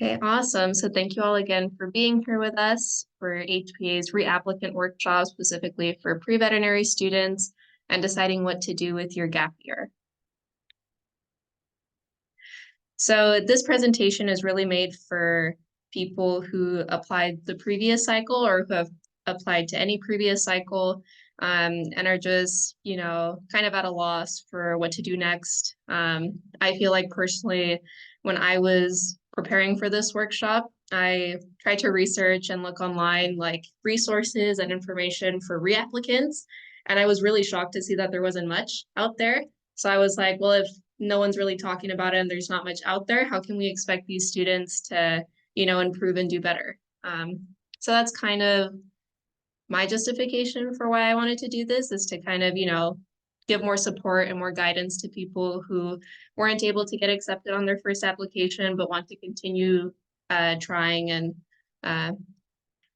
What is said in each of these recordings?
Okay, awesome. So thank you all again for being here with us for HPA's reapplicant workshop, specifically for pre-veterinary students and deciding what to do with your gap year. So this presentation is really made for people who applied the previous cycle or who have applied to any previous cycle and are just, kind of at a loss for what to do next. I feel like personally, when I was preparing for this workshop, I tried to research and look online like resources and information for reapplicants. And I was really shocked to see that there wasn't much out there. So I was like, well, if no one's really talking about it and there's not much out there, how can we expect these students to, improve and do better? So that's kind of my justification for why I wanted to do this, is to kind of, give more support and more guidance to people who weren't able to get accepted on their first application, but want to continue trying and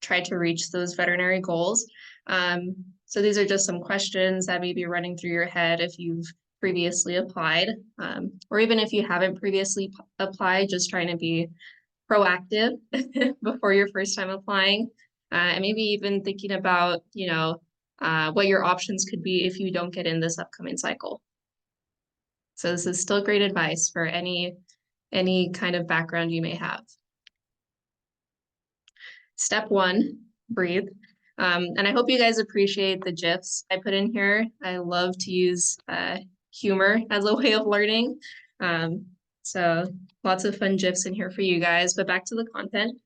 try to reach those veterinary goals. So these are just some questions that may be running through your head if you've previously applied, or even if you haven't previously applied, just trying to be proactive before your first time applying, and maybe even thinking about, what your options could be if you don't get in this upcoming cycle. So this is still great advice for any kind of background you may have. Step one, breathe. And I hope you guys appreciate the GIFs I put in here. I love to use humor as a way of learning. So lots of fun GIFs in here for you guys, but back to the content.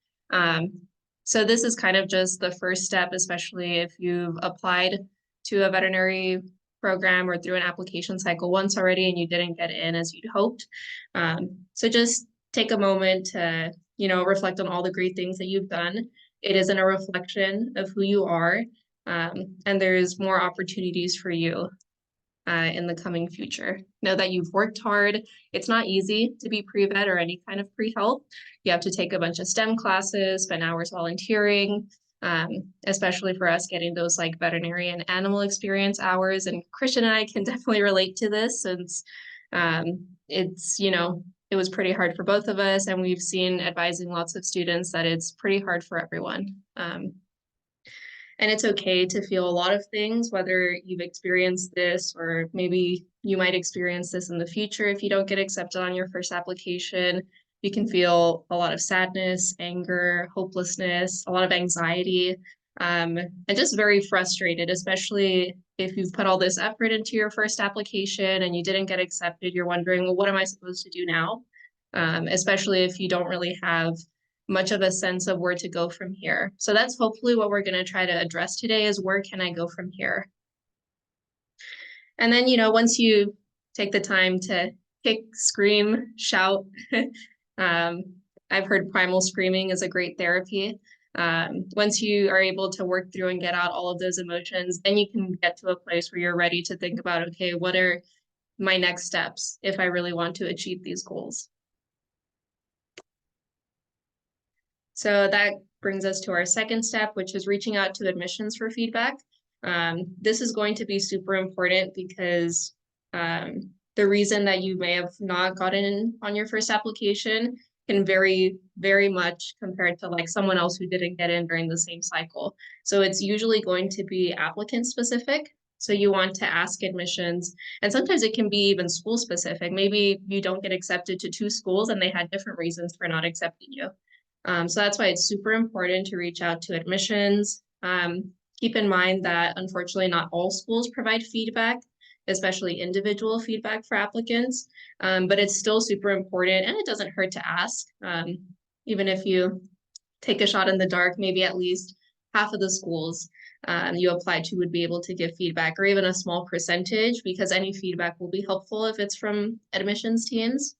So this is kind of just the first step, especially if you've applied to a veterinary program or through an application cycle once already and you didn't get in as you'd hoped. So just take a moment to, reflect on all the great things that you've done. It isn't a reflection of who you are, and there's more opportunities for you in the coming future. Know that you've worked hard. It's not easy to be pre-vet or any kind of pre-health. You have to take a bunch of STEM classes, spend hours volunteering, especially for us getting those like veterinary and animal experience hours. And Christian and I can definitely relate to this since it's, it was pretty hard for both of us, and we've seen advising lots of students that it's pretty hard for everyone. And it's okay to feel a lot of things, whether you've experienced this or maybe you might experience this in the future. If you don't get accepted on your first application, you can feel a lot of sadness, anger, hopelessness, a lot of anxiety, and just very frustrated, especially if you've put all this effort into your first application and you didn't get accepted. You're wondering, well, what am I supposed to do now? Especially if you don't really have much of a sense of where to go from here. So that's hopefully what we're going to try to address today, is where can I go from here? And then, once you take the time to kick, scream, shout, I've heard primal screaming is a great therapy. Once you are able to work through and get out all of those emotions, then you can get to a place where you're ready to think about, okay, what are my next steps if I really want to achieve these goals? So that brings us to our second step, which is reaching out to admissions for feedback. This is going to be super important because the reason that you may have not gotten in on your first application can vary very much compared to like someone else who didn't get in during the same cycle. So it's usually going to be applicant specific. So you want to ask admissions, and sometimes it can be even school specific. Maybe you don't get accepted to 2 schools and they had different reasons for not accepting you. So that's why it's super important to reach out to admissions. Keep in mind that unfortunately not all schools provide feedback, especially individual feedback for applicants, but it's still super important and it doesn't hurt to ask. Even if you take a shot in the dark, maybe at least half of the schools you apply to would be able to give feedback, or even a small percentage, because any feedback will be helpful if it's from admissions teams.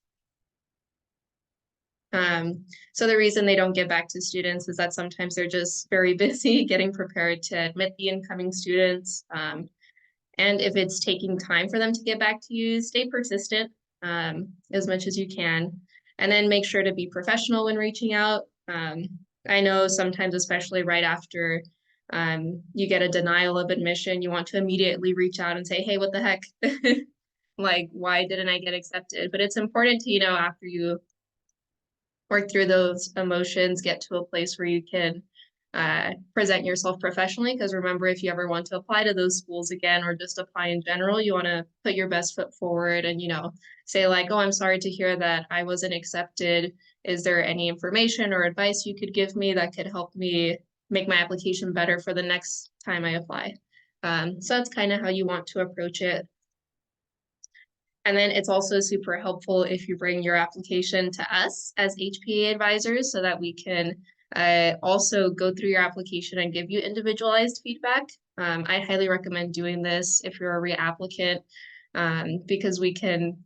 So the reason they don't get back to students is that sometimes they're just very busy getting prepared to admit the incoming students. And if it's taking time for them to get back to you, stay persistent as much as you can. And then make sure to be professional when reaching out. I know sometimes, especially right after you get a denial of admission, you want to immediately reach out and say, hey, what the heck? Like, why didn't I get accepted? But it's important to, after you work through those emotions, get to a place where you can present yourself professionally. Because remember, if you ever want to apply to those schools again or just apply in general, you want to put your best foot forward and, say like, oh, I'm sorry to hear that I wasn't accepted. Is there any information or advice you could give me that could help me make my application better for the next time I apply? So that's kind of how you want to approach it. And then it's also super helpful if you bring your application to us as HPA advisors so that we can also go through your application and give you individualized feedback. I highly recommend doing this if you're a reapplicant because we can,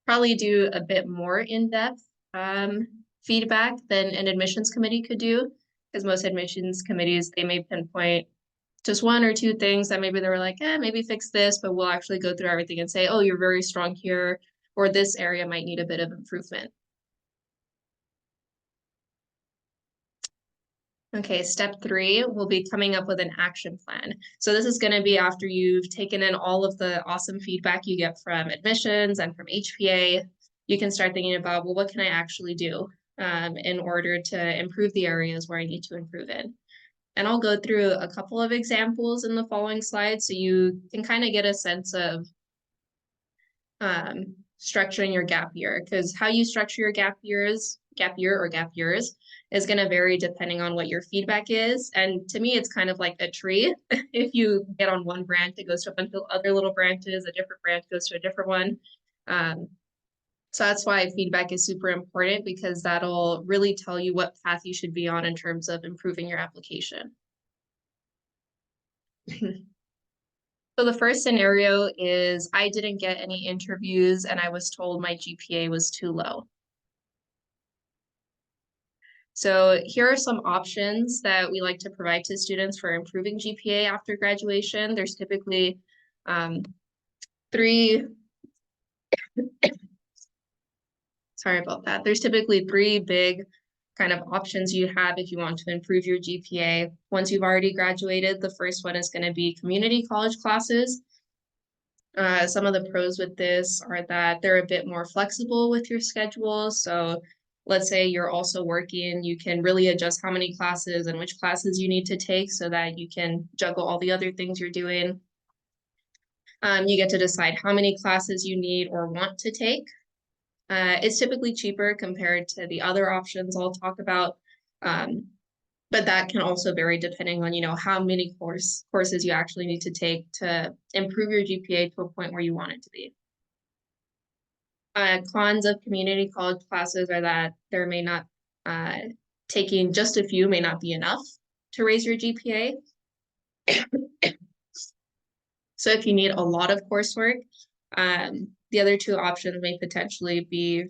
probably do a bit more in-depth feedback than an admissions committee could do, because most admissions committees, they may pinpoint just one or two things that maybe they were like, maybe fix this, but we'll actually go through everything and say, oh, you're very strong here, or this area might need a bit of improvement. Okay, step 3, we'll be coming up with an action plan. So this is going to be after you've taken in all of the awesome feedback you get from admissions and from HPA. You can start thinking about, well, what can I actually do in order to improve the areas where I need to improve in? And I'll go through a couple of examples in the following slides so you can kind of get a sense of structuring your gap year, because how you structure your gap year or gap years is going to vary depending on what your feedback is. And to me, it's kind of like a tree. If you get on one branch, it goes to a bunch of other little branches, a different branch goes to a different one. So that's why feedback is super important, because that'll really tell you what path you should be on in terms of improving your application. So the first scenario is I didn't get any interviews and I was told my GPA was too low. So here are some options that we like to provide to students for improving GPA after graduation. There's typically sorry about that. There's typically 3 big kind of options you have if you want to improve your GPA once you've already graduated. The first one is going to be community college classes. Some of the pros with this are that they're a bit more flexible with your schedule. So let's say you're also working, you can really adjust how many classes and which classes you need to take so that you can juggle all the other things you're doing. You get to decide how many classes you need or want to take. It's typically cheaper compared to the other options I'll talk about. But that can also vary depending on, how many courses you actually need to take to improve your GPA to a point where you want it to be. Cons of community college classes are that there may not, taking just a few may not be enough to raise your GPA. So if you need a lot of coursework, the other 2 options may potentially be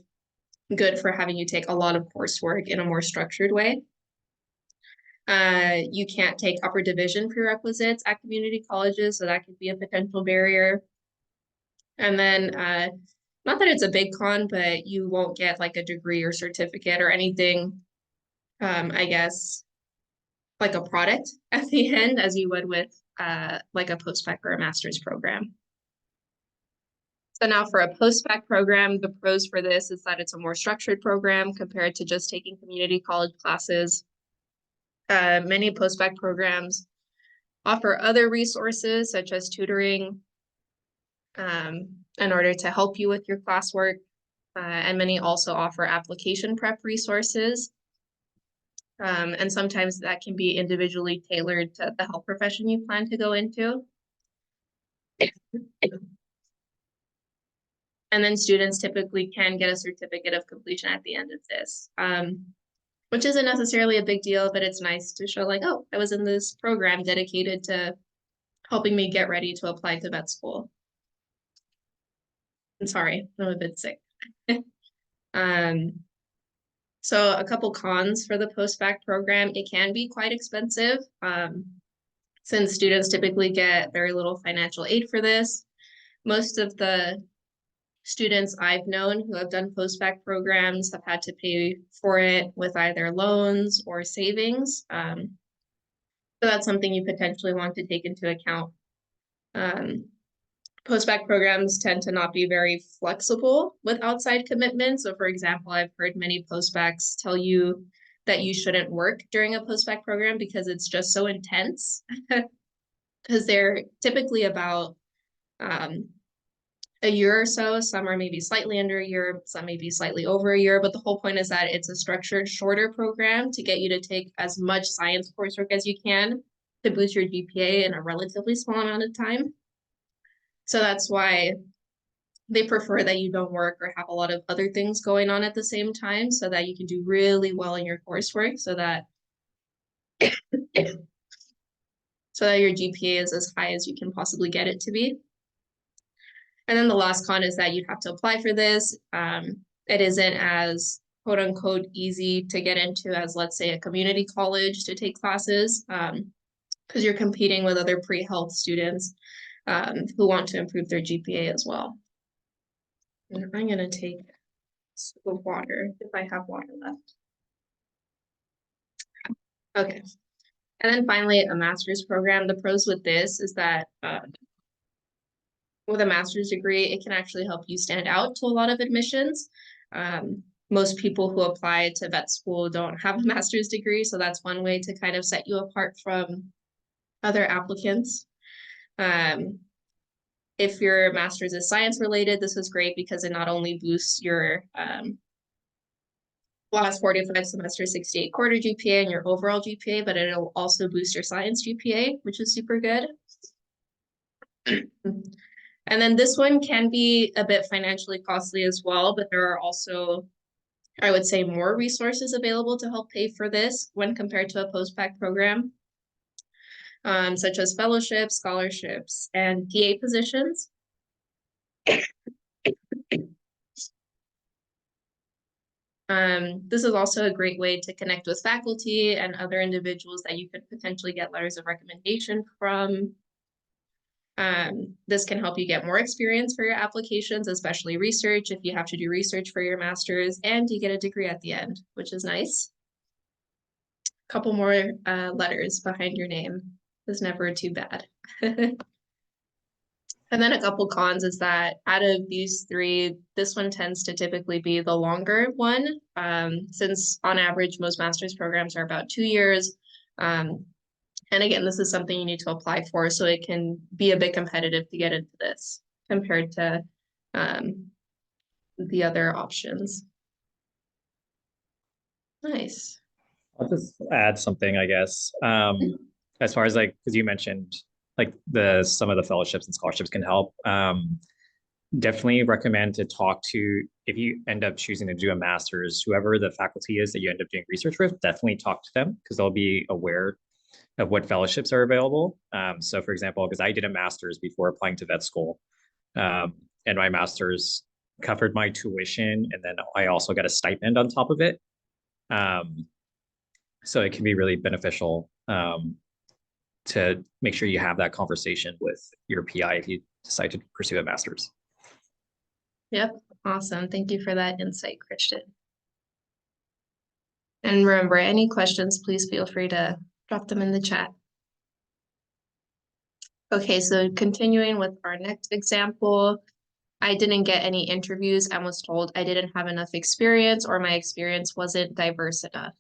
good for having you take a lot of coursework in a more structured way. You can't take upper division prerequisites at community colleges, so that could be a potential barrier. And then, not that it's a big con, but you won't get like a degree or certificate or anything, I guess, like a product at the end as you would with like a post-bac or a master's program. So now for a post-bac program, the pros for this is that it's a more structured program compared to just taking community college classes. Many post-bac programs offer other resources such as tutoring in order to help you with your classwork. And many also offer application prep resources. And sometimes that can be individually tailored to the health profession you plan to go into. And then students typically can get a certificate of completion at the end of this, which isn't necessarily a big deal, but it's nice to show like, oh, I was in this program dedicated to helping me get ready to apply to vet school. I'm sorry, I'm a bit sick. So a couple cons for the post-bac program, it can be quite expensive since students typically get very little financial aid for this. Most of the students I've known who have done post-bac programs have had to pay for it with either loans or savings. So that's something you potentially want to take into account. Postbac programs tend to not be very flexible with outside commitments. So for example, I've heard many postbacs tell you that you shouldn't work during a postbac program because it's just so intense. Because they're typically about a year or so. Some are maybe slightly under a year, some maybe slightly over a year. But the whole point is that it's a structured, shorter program to get you to take as much science coursework as you can to boost your GPA in a relatively small amount of time. So that's why they prefer that you don't work or have a lot of other things going on at the same time so that you can do really well in your coursework so that your GPA is as high as you can possibly get it to be. And then the last con is that you'd have to apply for this. It isn't as quote unquote easy to get into as, let's say, a community college to take classes, because you're competing with other pre-health students who want to improve their GPA as well. And I'm going to take a sip of water if I have water left. Okay. And then finally, a master's program. The pros with this is that with a master's degree, it can actually help you stand out to a lot of admissions. Most people who apply to vet school don't have a master's degree, so that's one way to kind of set you apart from other applicants. If your master's is science related, this is great because it not only boosts your last 45 semester 68 quarter GPA and your overall GPA, but it'll also boost your science GPA, which is super good. And then this one can be a bit financially costly as well, but there are also, I would say, more resources available to help pay for this when compared to a post-bac program, such as fellowships, scholarships, and PA positions. This is also a great way to connect with faculty and other individuals that you could potentially get letters of recommendation from. This can help you get more experience for your applications, especially research, if you have to do research for your master's, and you get a degree at the end, which is nice. A couple more letters behind your name is never too bad. And then a couple cons is that out of these three, this one tends to typically be the longer one, since on average, most master's programs are about 2 years. And again, this is something you need to apply for, so it can be a bit competitive to get into this compared to the other options. Nice. I'll just add something, I guess. As far as like, because you mentioned like some of the fellowships and scholarships can help. Definitely recommend to talk to, if you end up choosing to do a master's, whoever the faculty is that you end up doing research with, definitely talk to them because they'll be aware of what fellowships are available. So for example, because I did a master's before applying to vet school, and my master's covered my tuition, and then I also got a stipend on top of it. So it can be really beneficial to make sure you have that conversation with your PI if you decide to pursue a master's. Yep, awesome. Thank you for that insight, Christian. And remember, any questions, please feel free to drop them in the chat. Okay, so continuing with our next example, I didn't get any interviews and was told I didn't have enough experience or my experience wasn't diverse enough.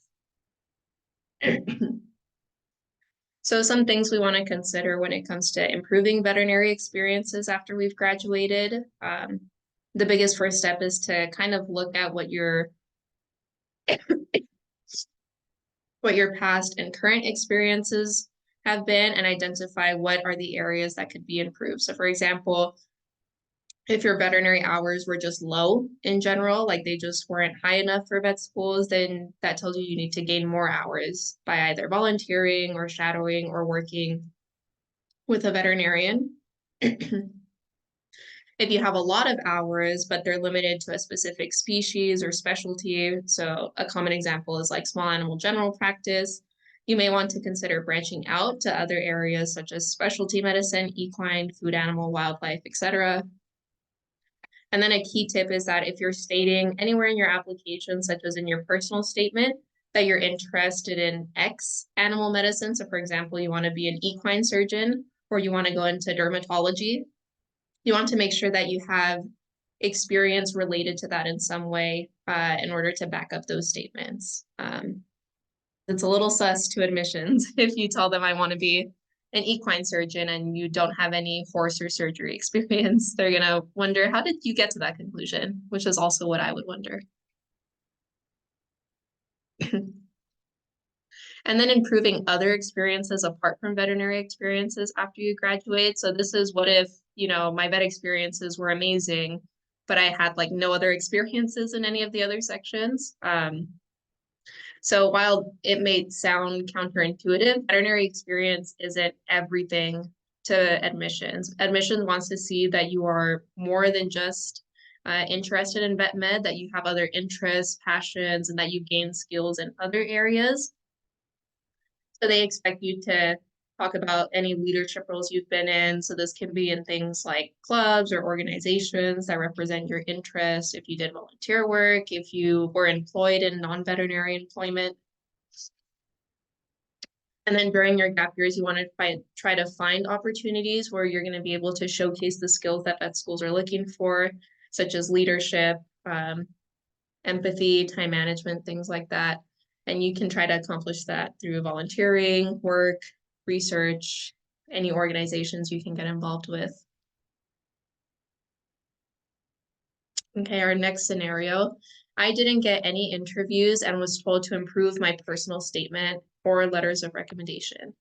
So some things we want to consider when it comes to improving veterinary experiences after we've graduated. The biggest first step is to kind of look at what your past and current experiences have been and identify what are the areas that could be improved. So for example, if your veterinary hours were just low in general, like they just weren't high enough for vet schools, then that tells you need to gain more hours by either volunteering or shadowing or working with a veterinarian. If you have a lot of hours, but they're limited to a specific species or specialty, so a common example is like small animal general practice, you may want to consider branching out to other areas such as specialty medicine, equine, food animal, wildlife, etc. And then a key tip is that if you're stating anywhere in your application, such as in your personal statement, that you're interested in X animal medicine, so for example, you want to be an equine surgeon or you want to go into dermatology, you want to make sure that you have experience related to that in some way in order to back up those statements. It's a little sus to admissions if you tell them I want to be an equine surgeon and you don't have any horse or surgery experience. They're gonna wonder, how did you get to that conclusion? Which is also what I would wonder. And then improving other experiences apart from veterinary experiences after you graduate. So this is what if, you know, my vet experiences were amazing, but I had like no other experiences in any of the other sections. So while it may sound counterintuitive, veterinary experience isn't everything to admissions. Admissions wants to see that you are more than just interested in vet med, that you have other interests, passions, and that you gain skills in other areas. So they expect you to talk about any leadership roles you've been in. So this can be in things like clubs or organizations that represent your interests. If you did volunteer work, if you were employed in non-veterinary employment. And then during your gap years, you want to try to find opportunities where you're going to be able to showcase the skills that vet schools are looking for, such as leadership, empathy, time management, things like that. And you can try to accomplish that through volunteering, work, research, any organizations you can get involved with. Okay, our next scenario. I didn't get any interviews and was told to improve my personal statement or letters of recommendation.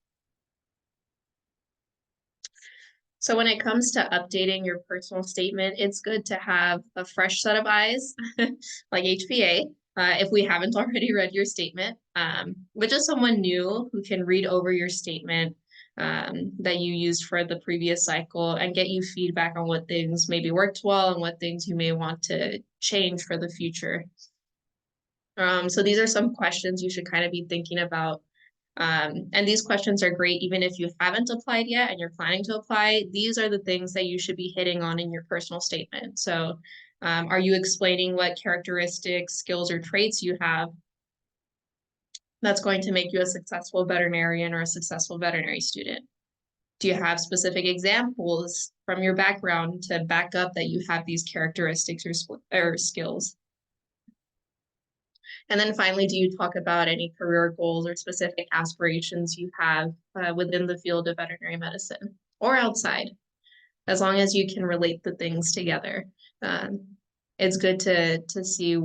So when it comes to updating your personal statement, it's good to have a fresh set of eyes, like HPA, if we haven't already read your statement, but just someone new who can read over your statement that you used for the previous cycle and get you feedback on what things maybe worked well and what things you may want to change for the future. So these are some questions you should kind of be thinking about. And these questions are great even if you haven't applied yet and you're planning to apply. These are the things that you should be hitting on in your personal statement. So are you explaining what characteristics, skills, or traits you have that's going to make you a successful veterinarian or a successful veterinary student? Do you have specific examples from your background to back up that you have these characteristics or skills? And then finally, do you talk about any career goals or specific aspirations you have within the field of veterinary medicine or outside? As long as you can relate the things together. It's good to see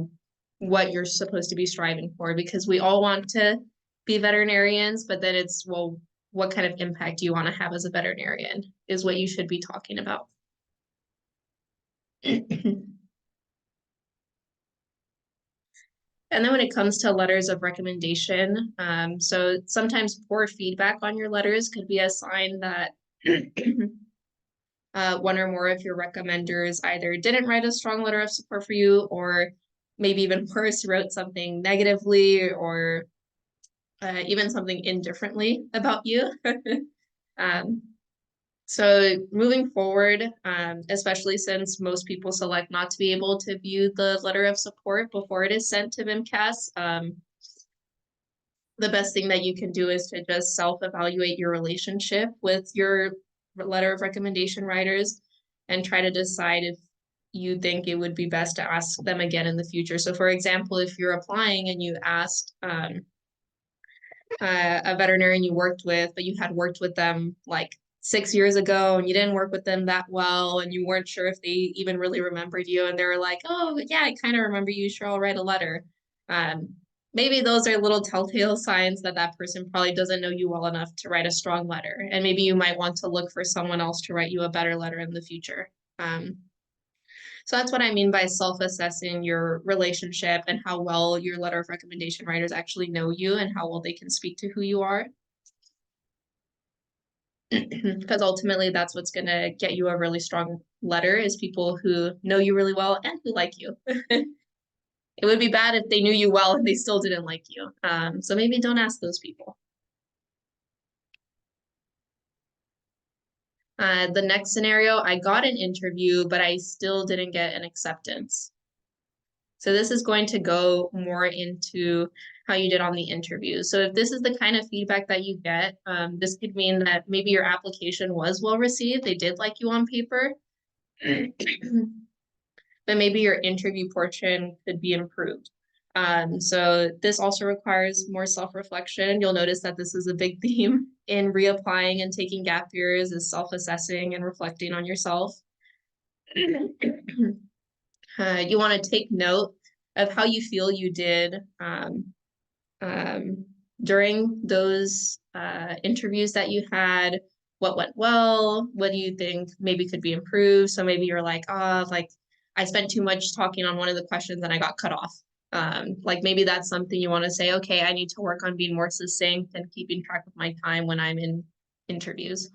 what you're supposed to be striving for, because we all want to be veterinarians, but then it's, well, what kind of impact do you want to have as a veterinarian is what you should be talking about. And then when it comes to letters of recommendation, so sometimes poor feedback on your letters could be a sign that one or more of your recommenders either didn't write a strong letter of support for you, or maybe even worse, wrote something negatively or even something indifferently about you. So moving forward, especially since most people select not to be able to view the letter of support before it is sent to VMCAS, the best thing that you can do is to just self-evaluate your relationship with your letter of recommendation writers and try to decide if you think it would be best to ask them again in the future. So for example, if you're applying and you asked a veterinarian you worked with, but you had worked with them like 6 years ago and you didn't work with them that well and you weren't sure if they even really remembered you, and they were like, oh yeah, I kind of remember you, sure, I'll write a letter. Maybe those are little telltale signs that that person probably doesn't know you well enough to write a strong letter, and maybe you might want to look for someone else to write you a better letter in the future. So that's what I mean by self-assessing your relationship and how well your letter of recommendation writers actually know you and how well they can speak to who you are. Because ultimately that's what's going to get you a really strong letter, is people who know you really well and who like you. It would be bad if they knew you well and they still didn't like you. So maybe don't ask those people. The next scenario, I got an interview, but I still didn't get an acceptance. So this is going to go more into how you did on the interview. So if this is the kind of feedback that you get, this could mean that maybe your application was well received. They did like you on paper, but maybe your interview portion could be improved. So this also requires more self-reflection. You'll notice that this is a big theme in reapplying and taking gap years, is self-assessing and reflecting on yourself. You want to take note of how you feel you did during those interviews that you had. What went well? What do you think maybe could be improved? So maybe you're like, oh, like I spent too much talking on one of the questions and I got cut off. Like maybe that's something you want to say, okay, I need to work on being more succinct and keeping track of my time when I'm in interviews.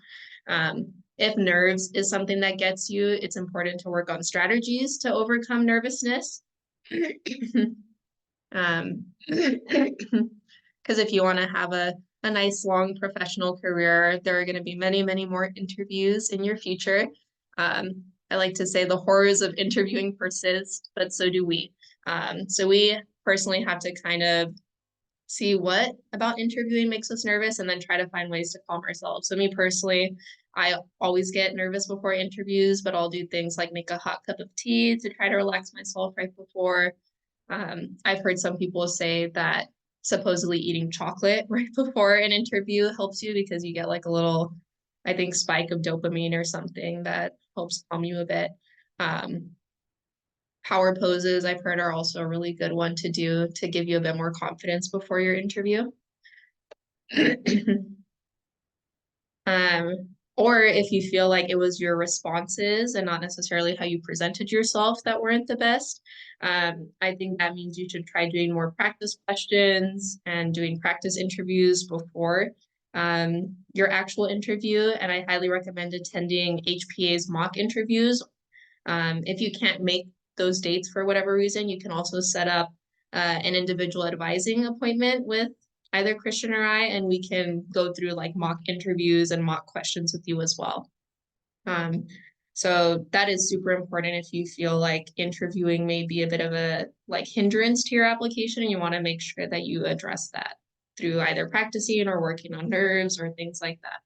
If nerves is something that gets you, it's important to work on strategies to overcome nervousness. Because if you want to have a nice long professional career, there are going to be many, many more interviews in your future. I like to say the horrors of interviewing persist, but so do we. So we personally have to kind of see what about interviewing makes us nervous and then try to find ways to calm ourselves. So me personally, I always get nervous before interviews, but I'll do things like make a hot cup of tea to try to relax myself right before. I've heard some people say that supposedly eating chocolate right before an interview helps you because you get like a little, I think, spike of dopamine or something that helps calm you a bit. Power poses, I've heard, are also a really good one to do to give you a bit more confidence before your interview. Or if you feel like it was your responses and not necessarily how you presented yourself that weren't the best, I think that means you should try doing more practice questions and doing practice interviews before your actual interview. And I highly recommend attending HPA's mock interviews. If you can't make those dates for whatever reason, you can also set up an individual advising appointment with either Christian or I, and we can go through like mock interviews and mock questions with you as well. So that is super important if you feel like interviewing may be a bit of a like hindrance to your application, and you want to make sure that you address that through either practicing or working on nerves or things like that.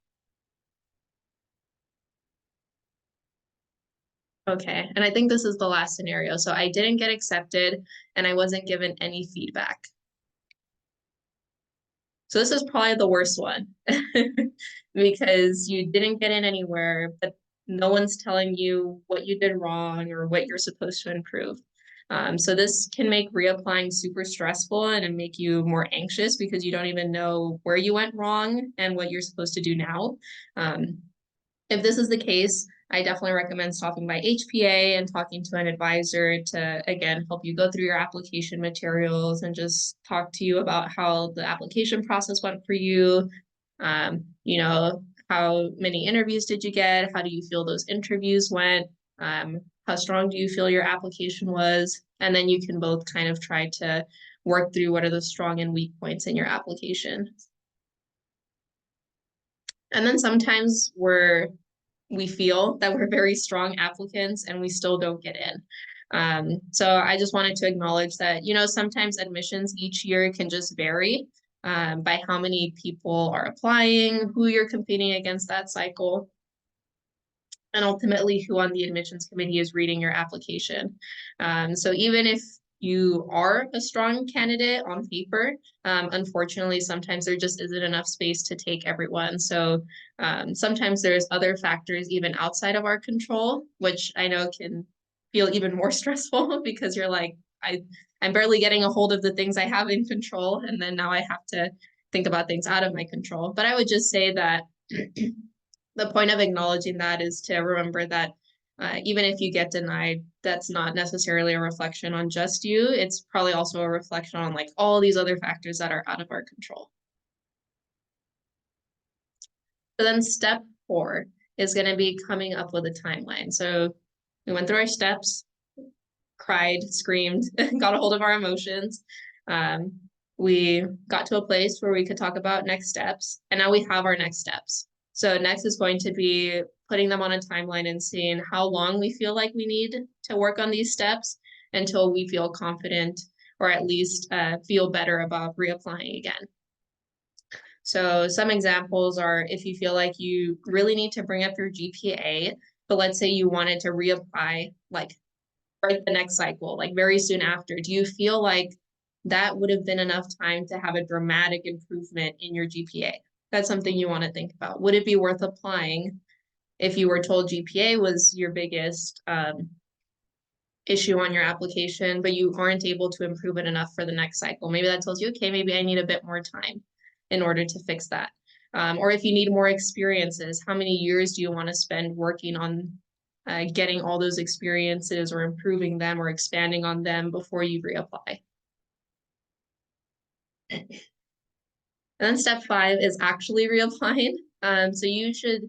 Okay, and I think this is the last scenario. So I didn't get accepted and I wasn't given any feedback. So this is probably the worst one because you didn't get in anywhere, but no one's telling you what you did wrong or what you're supposed to improve. So this can make reapplying super stressful and make you more anxious because you don't even know where you went wrong and what you're supposed to do now. If this is the case, I definitely recommend stopping by HPA and talking to an advisor to, again, help you go through your application materials and just talk to you about how the application process went for you. You know, how many interviews did you get? How do you feel those interviews went? How strong do you feel your application was? And then you can both kind of try to work through what are the strong and weak points in your application. And then sometimes we feel that we're very strong applicants and we still don't get in. So I just wanted to acknowledge that, you know, sometimes admissions each year can just vary by how many people are applying, who you're competing against that cycle, and ultimately who on the admissions committee is reading your application. So even if you are a strong candidate on paper, unfortunately, sometimes there just isn't enough space to take everyone. So sometimes there's other factors even outside of our control, which I know can feel even more stressful because you're like, I'm barely getting a hold of the things I have in control, and then now I have to think about things out of my control. But I would just say that the point of acknowledging that is to remember that even if you get denied, that's not necessarily a reflection on just you. It's probably also a reflection on like all these other factors that are out of our control. So then step 4 is going to be coming up with a timeline. So we went through our steps, cried, screamed, got a hold of our emotions. We got to a place where we could talk about next steps, and now we have our next steps. So next is going to be putting them on a timeline and seeing how long we feel like we need to work on these steps until we feel confident or at least feel better about reapplying again. So some examples are if you feel like you really need to bring up your GPA, but let's say you wanted to reapply like right the next cycle, like very soon after, do you feel like that would have been enough time to have a dramatic improvement in your GPA? That's something you want to think about. Would it be worth applying if you were told GPA was your biggest issue on your application, but you aren't able to improve it enough for the next cycle? Maybe that tells you, okay, maybe I need a bit more time in order to fix that. Or if you need more experiences, how many years do you want to spend working on getting all those experiences or improving them or expanding on them before you reapply? And then step 5 is actually reapplying. So you should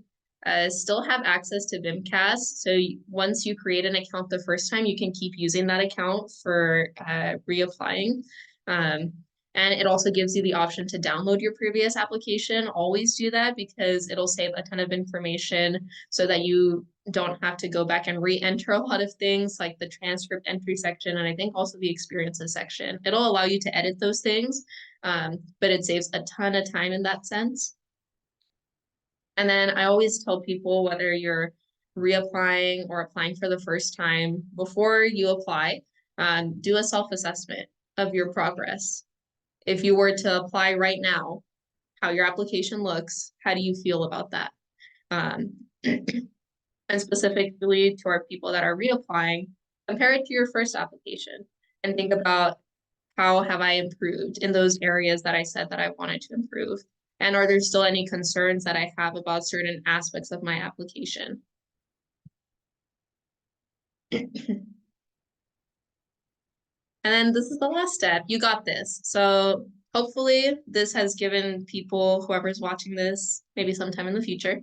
still have access to VimCast. So once you create an account the first time, you can keep using that account for reapplying. And it also gives you the option to download your previous application. Always do that because it'll save a ton of information so that you don't have to go back and re-enter a lot of things like the transcript entry section, and I think also the experiences section. It'll allow you to edit those things, but it saves a ton of time in that sense. And then I always tell people, whether you're reapplying or applying for the first time, before you apply, do a self-assessment of your progress. If you were to apply right now, how your application looks, how do you feel about that? And specifically to our people that are reapplying, compare it to your first application and think about, how have I improved in those areas that I said that I wanted to improve? And are there still any concerns that I have about certain aspects of my application? And then this is the last step. You got this. So hopefully this has given people, whoever's watching this, maybe sometime in the future,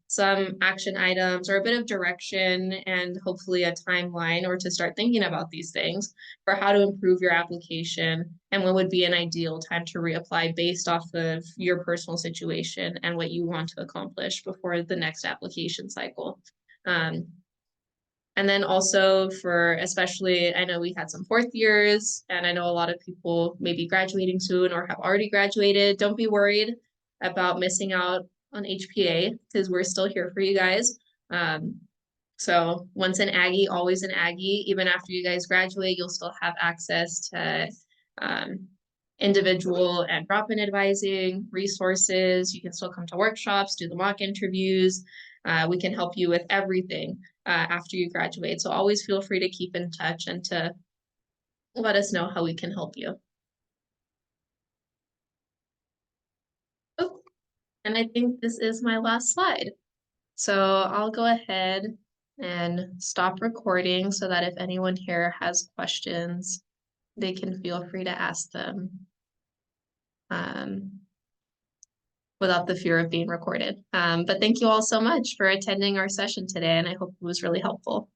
some action items or a bit of direction, and hopefully a timeline, or to start thinking about these things for how to improve your application and when would be an ideal time to reapply based off of your personal situation and what you want to accomplish before the next application cycle. And then also for, especially, I know we had some 4th years, and I know a lot of people may be graduating soon or have already graduated. Don't be worried about missing out on HPA, because we're still here for you guys. So once an Aggie, always an Aggie. Even after you guys graduate, you'll still have access to individual and drop-in advising, resources. You can still come to workshops, do the mock interviews. We can help you with everything after you graduate. So always feel free to keep in touch and to let us know how we can help you. Oh, and I think this is my last slide. So I'll go ahead and stop recording so that if anyone here has questions, they can feel free to ask them without the fear of being recorded. But thank you all so much for attending our session today, and I hope it was really helpful.